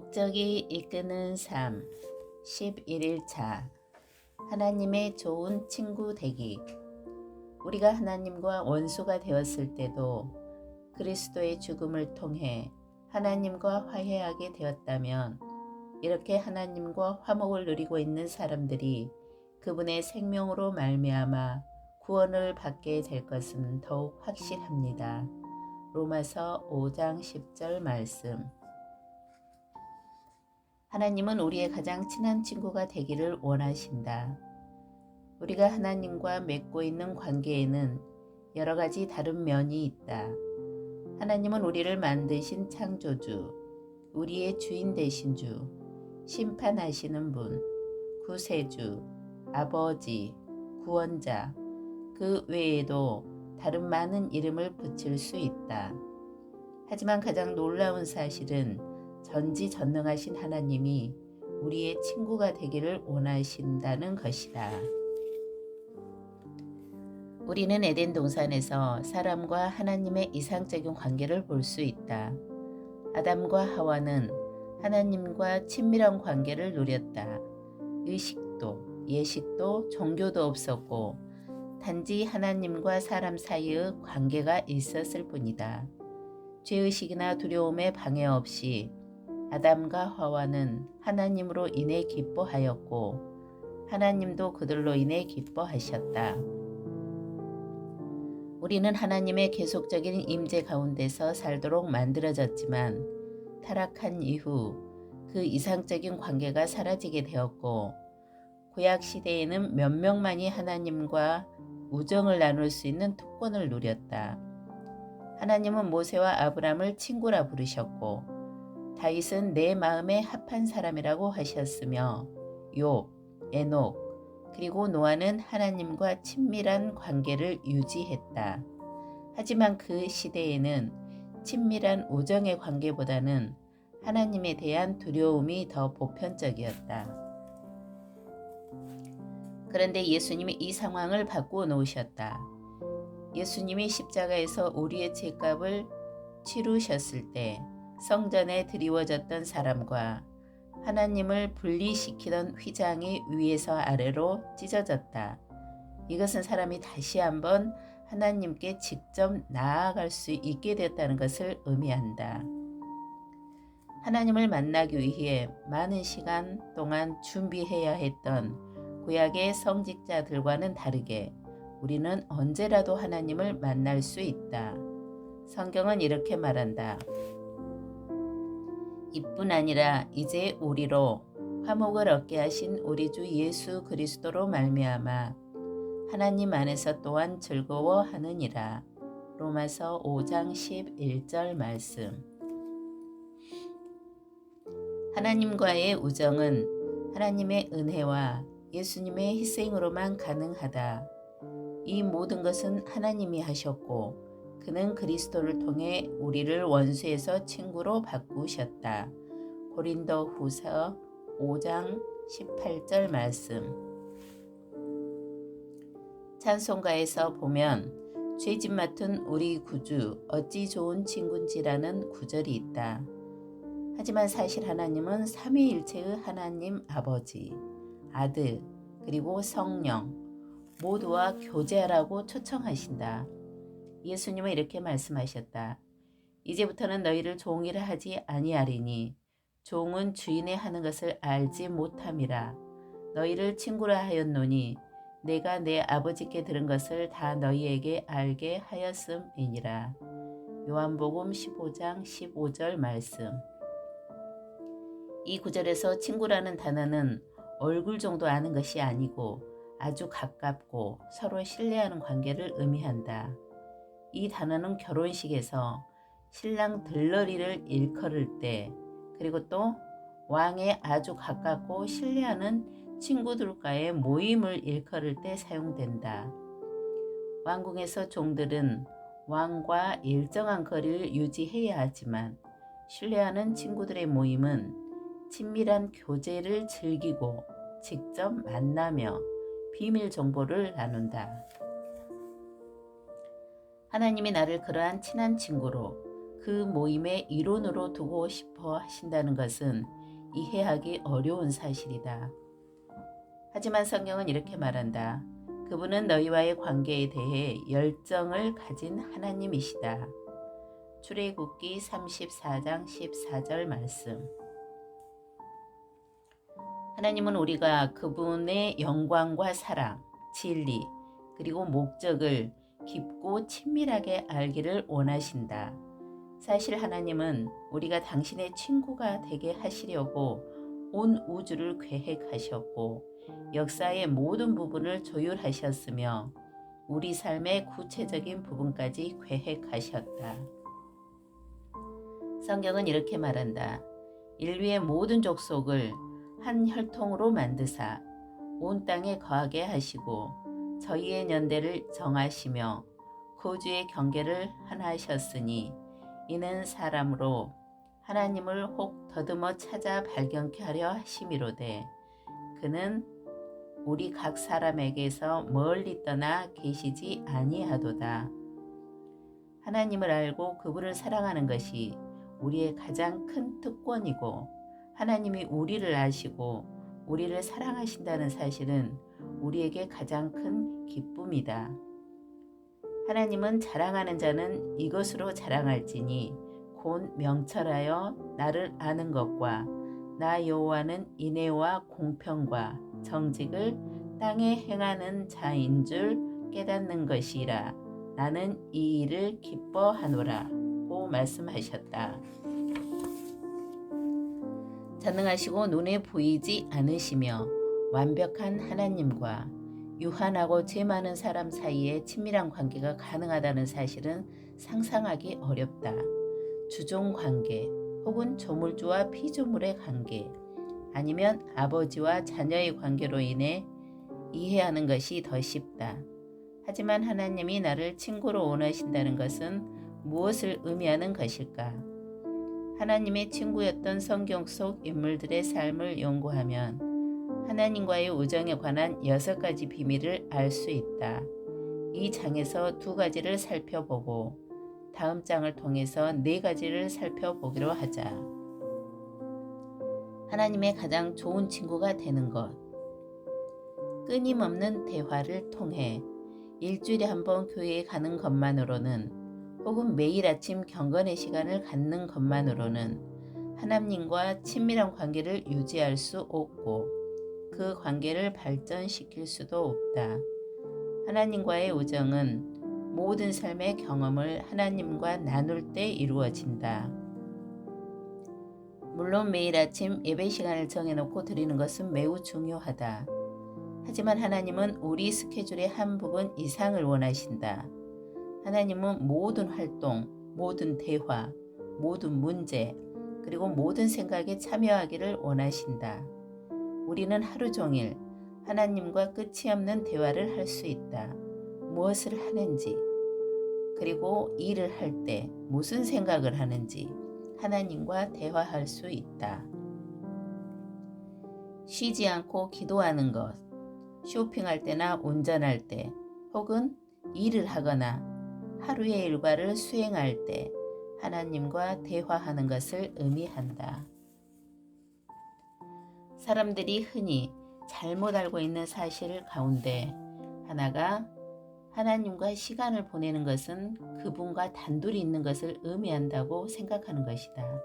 목적이 이끄는 삶 11일차 하나님의 좋은 친구 되기. 우리가 하나님과 원수가 되었을 때도 그리스도의 죽음을 통해 하나님과 화해하게 되었다면 이렇게 하나님과 화목을 누리고 있는 사람들이 그분의 생명으로 말미암아 구원을 받게 될 것은 더욱 확실합니다. 로마서 5장 10절 말씀. 하나님은 우리의 가장 친한 친구가 되기를 원하신다. 우리가 하나님과 맺고 있는 관계에는 여러 가지 다른 면이 있다. 하나님은 우리를 만드신 창조주, 우리의 주인 되신 주, 심판하시는 분, 구세주, 아버지, 구원자, 그 외에도 다른 많은 이름을 붙일 수 있다. 하지만 가장 놀라운 사실은 전지전능하신 하나님이 우리의 친구가 되기를 원하신다는 것이다. 우리는 에덴 동산에서 사람과 하나님의 이상적인 관계를 볼 수 있다. 아담과 하와는 하나님과 친밀한 관계를 누렸다. 의식도, 예식도, 종교도 없었고 단지 하나님과 사람 사이의 관계가 있었을 뿐이다. 죄의식이나 두려움에 방해 없이 아담과 하와는 하나님으로 인해 기뻐하였고 하나님도 그들로 인해 기뻐하셨다. 우리는 하나님의 계속적인 임재 가운데서 살도록 만들어졌지만 타락한 이후 그 이상적인 관계가 사라지게 되었고 구약 시대에는 몇 명만이 하나님과 우정을 나눌 수 있는 특권을 누렸다. 하나님은 모세와 아브람을 친구라 부르셨고 다윗은 내 마음에 합한 사람이라고 하셨으며 욥, 에녹, 그리고 노아는 하나님과 친밀한 관계를 유지했다. 하지만 그 시대에는 친밀한 우정의 관계보다는 하나님에 대한 두려움이 더 보편적이었다. 그런데 예수님이 이 상황을 바꾸어 놓으셨다. 예수님이 십자가에서 우리의 죄값을 치르셨을 때 성전에 드리워졌던 사람과 하나님을 분리시키던 휘장이 위에서 아래로 찢어졌다. 이것은 사람이 다시 한번 하나님께 직접 나아갈 수 있게 되었다는 것을 의미한다. 하나님을 만나기 위해 많은 시간 동안 준비해야 했던 구약의 성직자들과는 다르게 우리는 언제라도 하나님을 만날 수 있다. 성경은 이렇게 말한다. 이뿐 아니라 이제 우리로 화목을 얻게 하신 우리 주 예수 그리스도로 말미암아 하나님 안에서 또한 즐거워하느니라. 로마서 5장 11절 말씀. 하나님과의 우정은 하나님의 은혜와 예수님의 희생으로만 가능하다. 이 모든 것은 하나님이 하셨고 그는 그리스도를 통해 우리를 원수에서 친구로 바꾸셨다. 고린도 후서 5장 18절 말씀. 찬송가에서 보면 죄짐 맡은 우리 구주 어찌 좋은 친군지라는 구절이 있다. 하지만 사실 하나님은 삼위일체의 하나님 아버지, 아들, 그리고 성령 모두와 교제하라고 초청하신다. 예수님은 이렇게 말씀하셨다. 이제부터는 너희를 종이라 하지 아니하리니 종은 주인의 하는 것을 알지 못함이라. 너희를 친구라 하였노니 내가 내 아버지께 들은 것을 다 너희에게 알게 하였음이니라. 요한복음 15장 15절 말씀. 이 구절에서 친구라는 단어는 얼굴 정도 아는 것이 아니고 아주 가깝고 서로 신뢰하는 관계를 의미한다. 이 단어는 결혼식에서 신랑 들러리를 일컬을 때 그리고 또 왕에 아주 가깝고 신뢰하는 친구들과의 모임을 일컬을 때 사용된다. 왕궁에서 종들은 왕과 일정한 거리를 유지해야 하지만 신뢰하는 친구들의 모임은 친밀한 교제를 즐기고 직접 만나며 비밀 정보를 나눈다. 하나님이 나를 그러한 친한 친구로 그 모임의 일원으로 두고 싶어 하신다는 것은 이해하기 어려운 사실이다. 하지만 성경은 이렇게 말한다. 그분은 너희와의 관계에 대해 열정을 가진 하나님이시다. 출애굽기 34장 14절 말씀. 하나님은 우리가 그분의 영광과 사랑, 진리, 그리고 목적을 깊고 친밀하게 알기를 원하신다. 사실 하나님은 우리가 당신의 친구가 되게 하시려고 온 우주를 계획하셨고 역사의 모든 부분을 조율하셨으며 우리 삶의 구체적인 부분까지 계획하셨다. 성경은 이렇게 말한다. 인류의 모든 족속을 한 혈통으로 만드사 온 땅에 거하게 하시고 저희의 연대를 정하시며 거주의 경계를 하나 하셨으니 이는 사람으로 하나님을 혹 더듬어 찾아 발견케 하려 하심이로되 그는 우리 각 사람에게서 멀리 떠나 계시지 아니하도다. 하나님을 알고 그분을 사랑하는 것이 우리의 가장 큰 특권이고 하나님이 우리를 아시고 우리를 사랑하신다는 사실은 우리에게 가장 큰 기쁨이다. 하나님은 자랑하는 자는 이것으로 자랑할지니 곧 명철하여 나를 아는 것과 나 여호와는 인애와 공평과 정직을 땅에 행하는 자인 줄 깨닫는 것이라. 나는 이 일을 기뻐하노라 고 말씀하셨다. 전능하시고 눈에 보이지 않으시며 완벽한 하나님과 유한하고 죄 많은 사람 사이에 친밀한 관계가 가능하다는 사실은 상상하기 어렵다. 주종 관계 혹은 조물주와 피조물의 관계 아니면 아버지와 자녀의 관계로 인해 이해하는 것이 더 쉽다. 하지만 하나님이 나를 친구로 원하신다는 것은 무엇을 의미하는 것일까? 하나님의 친구였던 성경 속 인물들의 삶을 연구하면 하나님과의 우정에 관한 6가지 비밀을 알 수 있다. 이 장에서 2가지를 살펴보고 다음 장을 통해서 4가지를 살펴보기로 하자. 하나님의 가장 좋은 친구가 되는 것. 끊임없는 대화를 통해 일주일에 한 번 교회에 가는 것만으로는 혹은 매일 아침 경건의 시간을 갖는 것만으로는 하나님과 친밀한 관계를 유지할 수 없고 그 관계를 발전시킬 수도 없다. 하나님과의 우정은 모든 삶의 경험을 하나님과 나눌 때 이루어진다. 물론 매일 아침 예배 시간을 정해놓고 드리는 것은 매우 중요하다. 하지만 하나님은 우리 스케줄의 한 부분 이상을 원하신다. 하나님은 모든 활동, 모든 대화, 모든 문제, 그리고 모든 생각에 참여하기를 원하신다. 우리는 하루 종일 하나님과 끝이 없는 대화를 할 수 있다. 무엇을 하는지, 그리고 일을 할 때 무슨 생각을 하는지 하나님과 대화할 수 있다. 쉬지 않고 기도하는 것, 쇼핑할 때나 운전할 때, 혹은 일을 하거나 하루의 일과를 수행할 때 하나님과 대화하는 것을 의미한다. 사람들이 흔히 잘못 알고 있는 사실 가운데 하나가 하나님과 시간을 보내는 것은 그분과 단둘이 있는 것을 의미한다고 생각하는 것이다.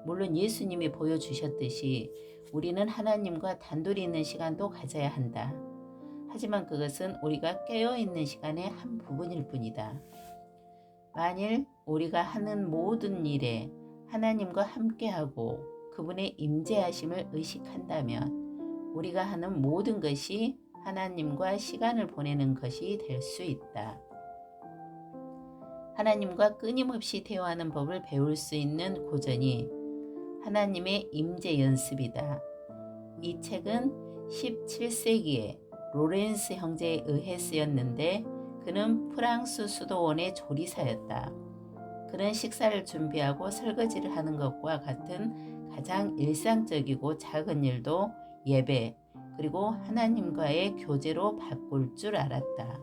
물론 예수님이 보여주셨듯이 우리는 하나님과 단둘이 있는 시간도 가져야 한다. 하지만 그것은 우리가 깨어있는 시간의 한 부분일 뿐이다. 만일 우리가 하는 모든 일에 하나님과 함께하고 그분의 임재하심을 의식한다면 우리가 하는 모든 것이 하나님과 시간을 보내는 것이 될 수 있다. 하나님과 끊임없이 대화하는 법을 배울 수 있는 고전이 하나님의 임재 연습이다. 이 책은 17세기에 로렌스 형제에 의해 쓰였는데 그는 프랑스 수도원의 조리사였다. 그는 식사를 준비하고 설거지를 하는 것과 같은 가장 일상적이고 작은 일도 예배 그리고 하나님과의 교제로 바꿀 줄 알았다.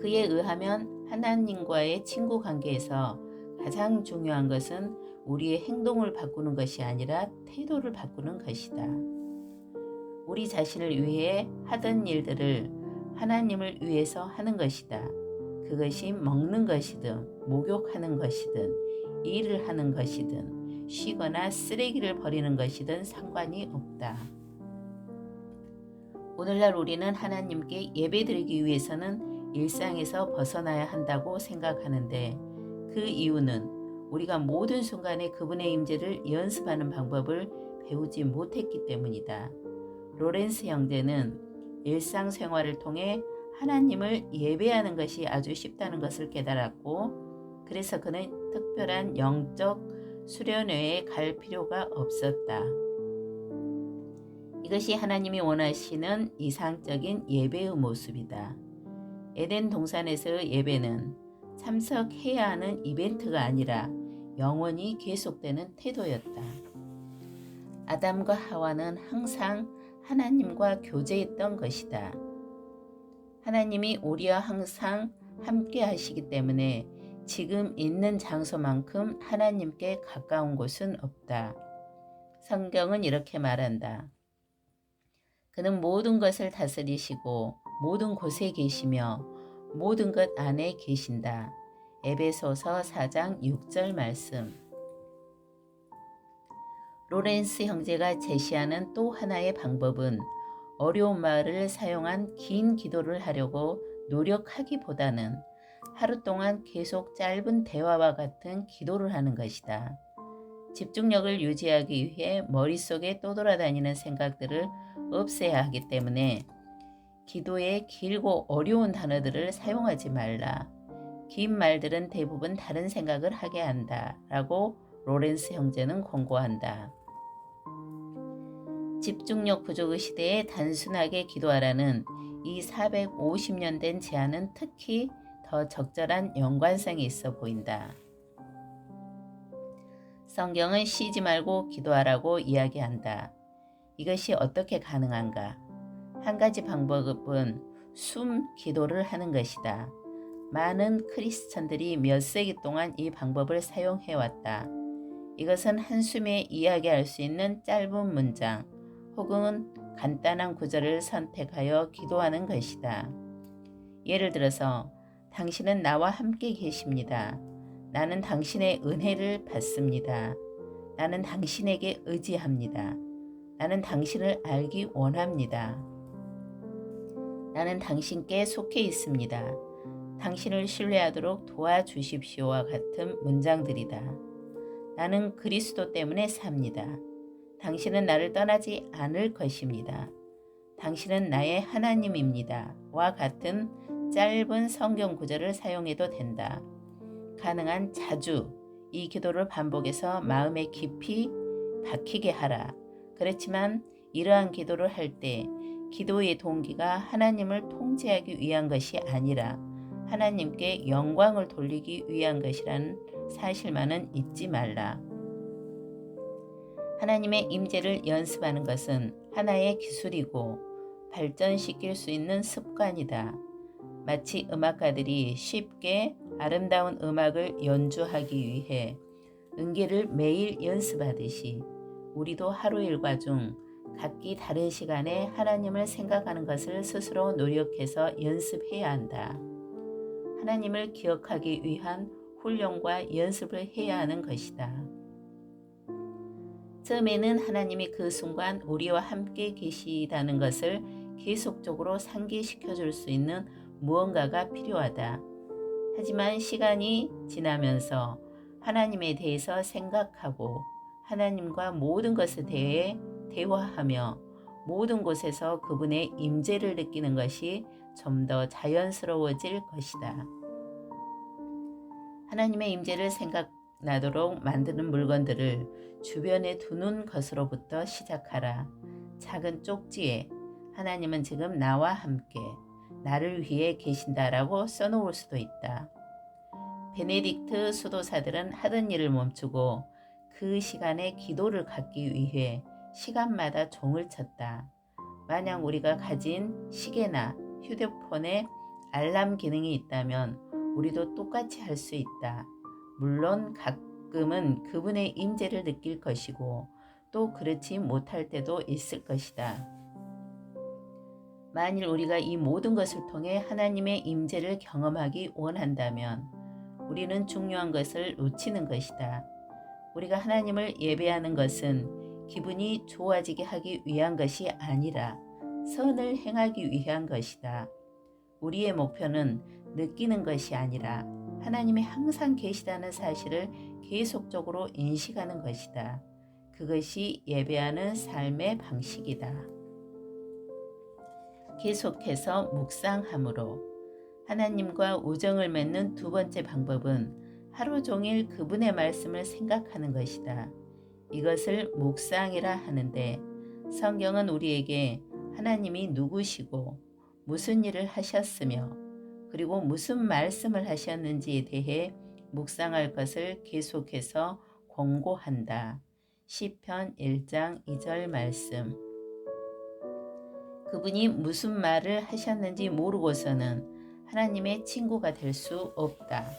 그에 의하면 하나님과의 친구 관계에서 가장 중요한 것은 우리의 행동을 바꾸는 것이 아니라 태도를 바꾸는 것이다. 우리 자신을 위해 하던 일들을 하나님을 위해서 하는 것이다. 그것이 먹는 것이든 목욕하는 것이든 일을 하는 것이든 쉬거나 쓰레기를 버리는 것이든 상관이 없다. 오늘날 우리는 하나님께 예배드리기 위해서는 일상에서 벗어나야 한다고 생각하는데 그 이유는 우리가 모든 순간에 그분의 임재를 연습하는 방법을 배우지 못했기 때문이다. 로렌스 형제는 일상생활을 통해 하나님을 예배하는 것이 아주 쉽다는 것을 깨달았고 그래서 그는 특별한 영적 수련회에 갈 필요가 없었다. 이것이 하나님이 원하시는 이상적인 예배의 모습이다. 에덴 동산에서의 예배는 참석해야 하는 이벤트가 아니라 영원히 계속되는 태도였다. 아담과 하와는 항상 하나님과 교제했던 것이다. 하나님이 우리와 항상 함께 하시기 때문에 지금 있는 장소만큼 하나님께 가까운 곳은 없다. 성경은 이렇게 말한다. 그는 모든 것을 다스리시고 모든 곳에 계시며 모든 것 안에 계신다. 에베소서 4장 6절 말씀. 로렌스 형제가 제시하는 또 하나의 방법은 어려운 말을 사용한 긴 기도를 하려고 노력하기보다는 하루 동안 계속 짧은 대화와 같은 기도를 하는 것이다. 집중력을 유지하기 위해 머릿속에 떠돌아다니는 생각들을 없애야 하기 때문에 기도에 길고 어려운 단어들을 사용하지 말라. 긴 말들은 대부분 다른 생각을 하게 한다. 라고 로렌스 형제는 권고한다. 집중력 부족의 시대에 단순하게 기도하라는 이 450년 된 제안은 특히 더 적절한 연관성이 있어 보인다. 성경은 쉬지 말고 기도하라고 이야기한다. 이것이 어떻게 가능한가? 한 가지 방법은 숨 기도를 하는 것이다. 많은 크리스천들이 몇 세기 동안 이 방법을 사용해왔다. 이것은 한숨에 이야기할 수 있는 짧은 문장 혹은 간단한 구절을 선택하여 기도하는 것이다. 예를 들어서 당신은 나와 함께 계십니다. 나는 당신의 은혜를 받습니다. 나는 당신에게 의지합니다. 나는 당신을 알기 원합니다. 나는 당신께 속해 있습니다. 당신을 신뢰하도록 도와주십시오와 같은 문장들이다. 나는 그리스도 때문에 삽니다. 당신은 나를 떠나지 않을 것입니다. 당신은 나의 하나님입니다. 와 같은 짧은 성경 구절을 사용해도 된다. 가능한 자주 이 기도를 반복해서 마음에 깊이 박히게 하라. 그렇지만 이러한 기도를 할 때 기도의 동기가 하나님을 통제하기 위한 것이 아니라 하나님께 영광을 돌리기 위한 것이라는 사실만은 잊지 말라. 하나님의 임재를 연습하는 것은 하나의 기술이고 발전시킬 수 있는 습관이다. 마치 음악가들이 쉽게 아름다운 음악을 연주하기 위해 음계를 매일 연습하듯이 우리도 하루 일과 중 각기 다른 시간에 하나님을 생각하는 것을 스스로 노력해서 연습해야 한다. 하나님을 기억하기 위한 훈련과 연습을 해야 하는 것이다. 처음에는 하나님이 그 순간 우리와 함께 계시다는 것을 계속적으로 상기시켜 줄 수 있는 무언가가 필요하다. 하지만 시간이 지나면서 하나님에 대해서 생각하고 하나님과 모든 것에 대해 대화하며 모든 곳에서 그분의 임재를 느끼는 것이 좀 더 자연스러워질 것이다. 하나님의 임재를 생각나도록 만드는 물건들을 주변에 두는 것으로부터 시작하라. 작은 쪽지에 하나님은 지금 나와 함께 나를 위해 계신다라고 써놓을 수도 있다. 베네딕트 수도사들은 하던 일을 멈추고 그 시간에 기도를 갖기 위해 시간마다 종을 쳤다. 만약 우리가 가진 시계나 휴대폰에 알람 기능이 있다면 우리도 똑같이 할 수 있다. 물론 가끔은 그분의 임재를 느낄 것이고 또 그렇지 못할 때도 있을 것이다. 만일 우리가 이 모든 것을 통해 하나님의 임재를 경험하기 원한다면 우리는 중요한 것을 놓치는 것이다. 우리가 하나님을 예배하는 것은 기분이 좋아지게 하기 위한 것이 아니라 선을 행하기 위한 것이다. 우리의 목표는 느끼는 것이 아니라 하나님이 항상 계시다는 사실을 계속적으로 인식하는 것이다. 그것이 예배하는 삶의 방식이다. 계속해서 묵상함으로 하나님과 우정을 맺는 두 번째 방법은 하루 종일 그분의 말씀을 생각하는 것이다. 이것을 묵상이라 하는데 성경은 우리에게 하나님이 누구시고 무슨 일을 하셨으며 그리고 무슨 말씀을 하셨는지에 대해 묵상할 것을 계속해서 권고한다. 시편 1장 2절 말씀. 그분이 무슨 말을 하셨는지 모르고서는 하나님의 친구가 될 수 없다.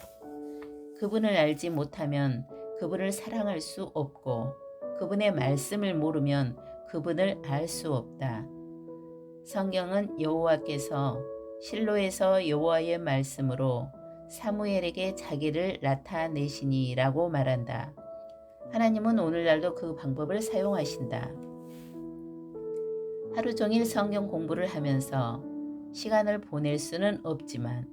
그분을 알지 못하면 그분을 사랑할 수 없고 그분의 말씀을 모르면 그분을 알 수 없다. 성경은 여호와께서 실로에서 여호와의 말씀으로 사무엘에게 자기를 나타내시니라고 말한다. 하나님은 오늘날도 그 방법을 사용하신다. 하루 종일 성경 공부를 하면서 시간을 보낼 수는 없지만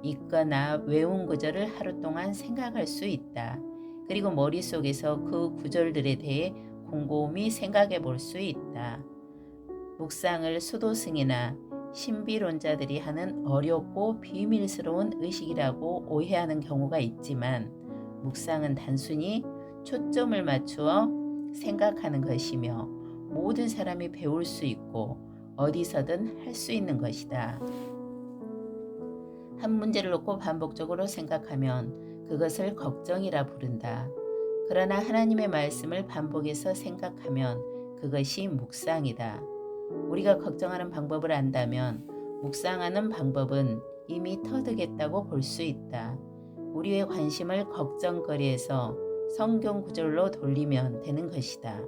읽거나 외운 구절을 하루 동안 생각할 수 있다. 그리고 머릿속에서 그 구절들에 대해 곰곰이 생각해 볼 수 있다. 묵상을 수도승이나 신비론자들이 하는 어렵고 비밀스러운 의식이라고 오해하는 경우가 있지만 묵상은 단순히 초점을 맞추어 생각하는 것이며 모든 사람이 배울 수 있고 어디서든 할 수 있는 것이다. 한 문제를 놓고 반복적으로 생각하면 그것을 걱정이라 부른다. 그러나 하나님의 말씀을 반복해서 생각하면 그것이 묵상이다. 우리가 걱정하는 방법을 안다면 묵상하는 방법은 이미 터득했다고 볼 수 있다. 우리의 관심을 걱정거리에서 성경 구절로 돌리면 되는 것이다.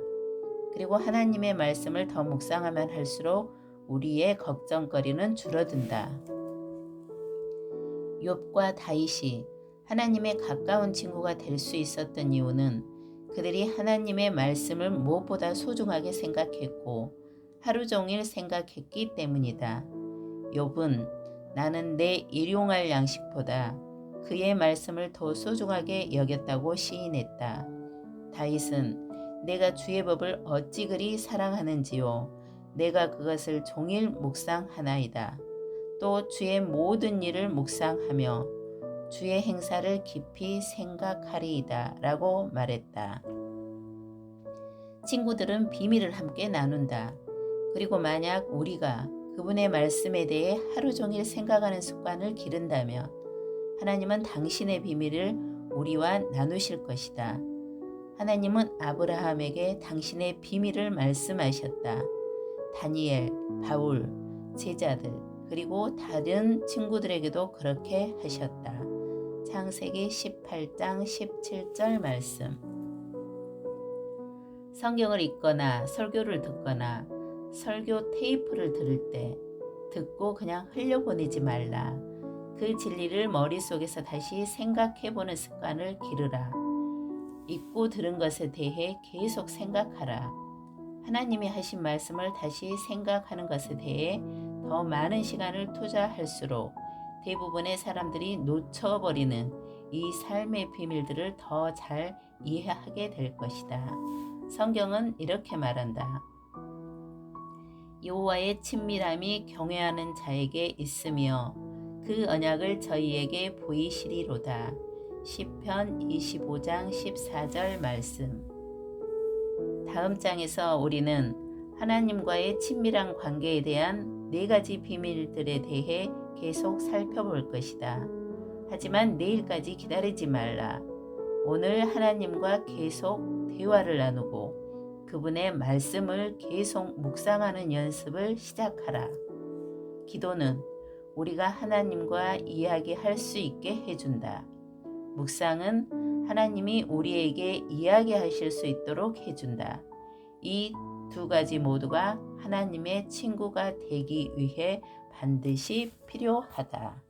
그리고 하나님의 말씀을 더 묵상하면 할수록 우리의 걱정거리는 줄어든다. 욥과 다윗이 하나님의 가까운 친구가 될 수 있었던 이유는 그들이 하나님의 말씀을 무엇보다 소중하게 생각했고 하루 종일 생각했기 때문이다. 욥은 나는 내 일용할 양식보다 그의 말씀을 더 소중하게 여겼다고 시인했다. 다윗은 내가 주의 법을 어찌 그리 사랑하는지요. 내가 그것을 종일 묵상하나이다. 또 주의 모든 일을 묵상하며 주의 행사를 깊이 생각하리이다 라고 말했다. 친구들은 비밀을 함께 나눈다. 그리고 만약 우리가 그분의 말씀에 대해 하루 종일 생각하는 습관을 기른다면 하나님은 당신의 비밀을 우리와 나누실 것이다. 하나님은 아브라함에게 당신의 비밀을 말씀하셨다. 다니엘, 바울, 제자들 그리고 다른 친구들에게도 그렇게 하셨다. 창세기 18장 17절 말씀. 성경을 읽거나 설교를 듣거나 설교 테이프를 들을 때 듣고 그냥 흘려보내지 말라. 그 진리를 머릿속에서 다시 생각해보는 습관을 기르라. 읽고 들은 것에 대해 계속 생각하라. 하나님이 하신 말씀을 다시 생각하는 것에 대해 더 많은 시간을 투자할수록 대부분의 사람들이 놓쳐버리는 이 삶의 비밀들을 더 잘 이해하게 될 것이다. 성경은 이렇게 말한다. 여호와의 친밀함이 경외하는 자에게 있으며 그 언약을 저희에게 보이시리로다. 시편 25장 14절 말씀. 다음 장에서 우리는 하나님과의 친밀한 관계에 대한 4가지 비밀들에 대해 계속 살펴볼 것이다. 하지만 내일까지 기다리지 말라. 오늘 하나님과 계속 대화를 나누고 그분의 말씀을 계속 묵상하는 연습을 시작하라. 기도는 우리가 하나님과 이야기할 수 있게 해준다. 묵상은 하나님이 우리에게 이야기하실 수 있도록 해준다. 이 두 가지 모두가 하나님의 친구가 되기 위해 반드시 필요하다.